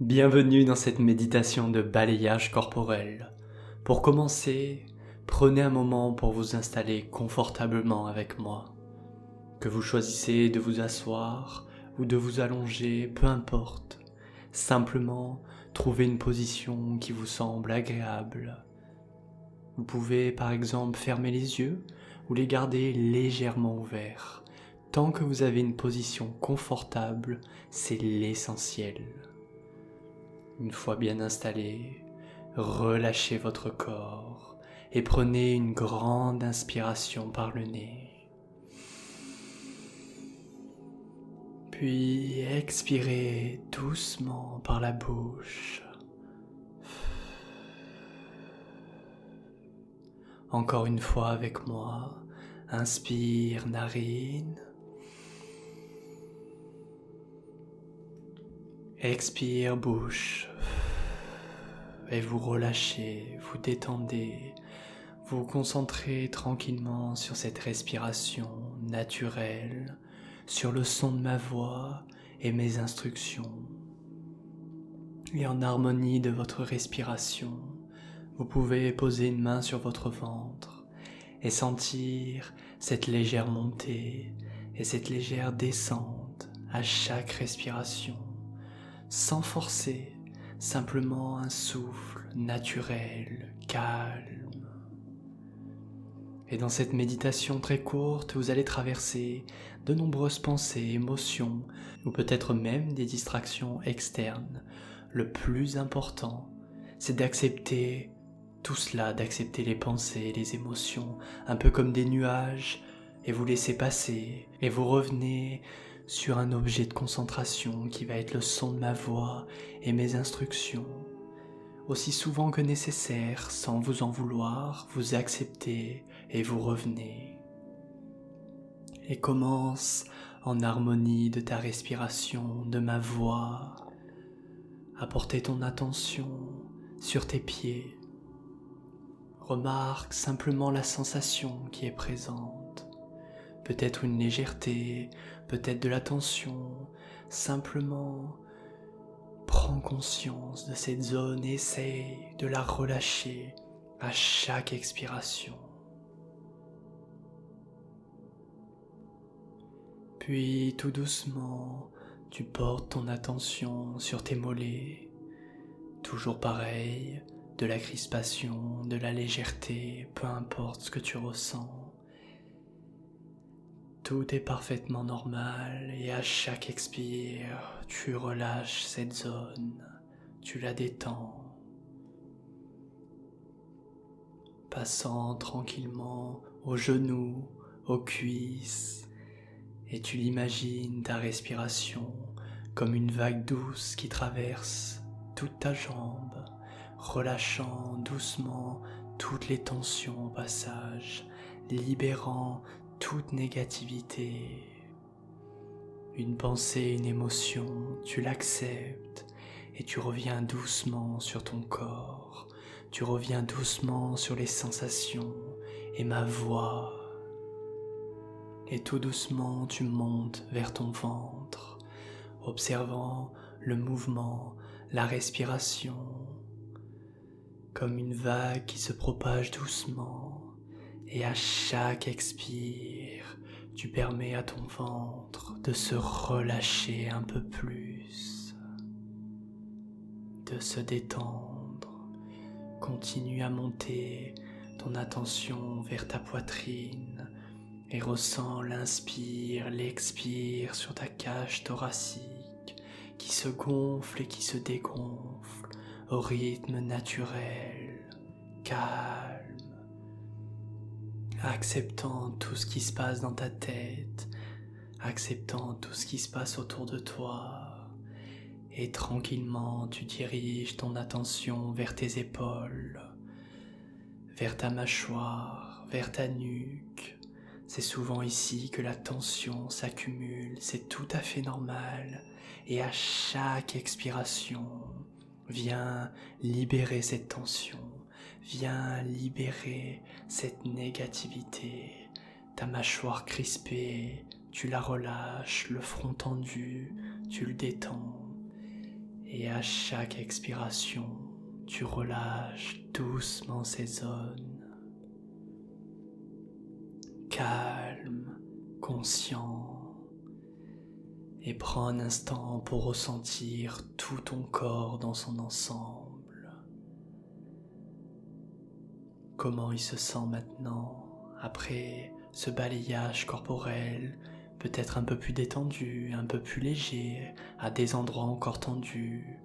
Bienvenue dans cette méditation de balayage corporel. Pour commencer, prenez un moment pour vous installer confortablement avec moi. Que vous choisissez de vous asseoir ou de vous allonger, peu importe. Simplement, trouvez une position qui vous semble agréable. Vous pouvez par exemple fermer les yeux ou les garder légèrement ouverts. Tant que vous avez une position confortable, c'est l'essentiel. Une fois bien installé, relâchez votre corps et prenez une grande inspiration par le nez. Puis expirez doucement par la bouche. Encore une fois avec moi, inspire narine. Expire bouche. Et vous relâchez, vous détendez, vous vous concentrez tranquillement sur cette respiration naturelle, sur le son de ma voix et mes instructions. Et en harmonie de votre respiration, vous pouvez poser une main sur votre ventre et sentir cette légère montée et cette légère descente à chaque respiration, sans forcer, simplement un souffle naturel, calme. Et dans cette méditation très courte, vous allez traverser de nombreuses pensées, émotions, ou peut-être même des distractions externes. Le plus important, c'est d'accepter tout cela, d'accepter les pensées, les émotions, un peu comme des nuages, et vous laissez passer, et vous revenez sur un objet de concentration qui va être le son de ma voix et mes instructions. Aussi souvent que nécessaire, sans vous en vouloir, vous acceptez et vous revenez. Et commence en harmonie de ta respiration, de ma voix, à porter ton attention sur tes pieds. Remarque simplement la sensation qui est présente. Peut-être une légèreté, peut-être de la tension. Simplement, prends conscience de cette zone et essaye de la relâcher à chaque expiration. Puis tout doucement, tu portes ton attention sur tes mollets. Toujours pareil, de la crispation, de la légèreté, peu importe ce que tu ressens. Tout est parfaitement normal et à chaque expire, tu relâches cette zone, tu la détends. Passant tranquillement aux genoux, aux cuisses, et tu l'imagines ta respiration comme une vague douce qui traverse toute ta jambe, relâchant doucement toutes les tensions au passage, libérant toute négativité. Une pensée, une émotion, tu l'acceptes et tu reviens doucement sur ton corps, tu reviens doucement sur les sensations et ma voix. Et tout doucement tu montes vers ton ventre, observant le mouvement, la respiration, comme une vague qui se propage doucement. Et à chaque expire, tu permets à ton ventre de se relâcher un peu plus, de se détendre. Continue à monter ton attention vers ta poitrine et ressens l'inspire, l'expire sur ta cage thoracique qui se gonfle et qui se dégonfle au rythme naturel, calme. Acceptant tout ce qui se passe dans ta tête, acceptant tout ce qui se passe autour de toi, et tranquillement tu diriges ton attention vers tes épaules, vers ta mâchoire, vers ta nuque. C'est souvent ici que la tension s'accumule, c'est tout à fait normal, et à chaque expiration, viens libérer cette tension. Viens libérer cette négativité, ta mâchoire crispée, tu la relâches, le front tendu, tu le détends. Et à chaque expiration, tu relâches doucement ces zones. Calme, conscient. Et prends un instant pour ressentir tout ton corps dans son ensemble. Comment il se sent maintenant après ce balayage corporel, peut-être un peu plus détendu, un peu plus léger, à des endroits encore tendus,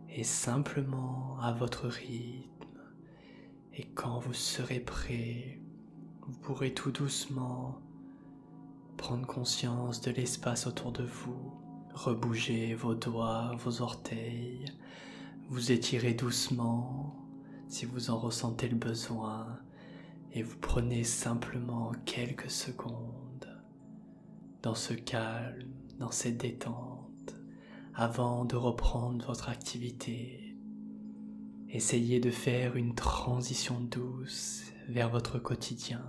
et simplement à votre rythme. Et quand vous serez prêt, vous pourrez tout doucement prendre conscience de l'espace autour de vous, rebouger vos doigts, vos orteils, vous étirez doucement si vous en ressentez le besoin et vous prenez simplement quelques secondes dans ce calme, dans cette détente, avant de reprendre votre activité. Essayez de faire une transition douce vers votre quotidien.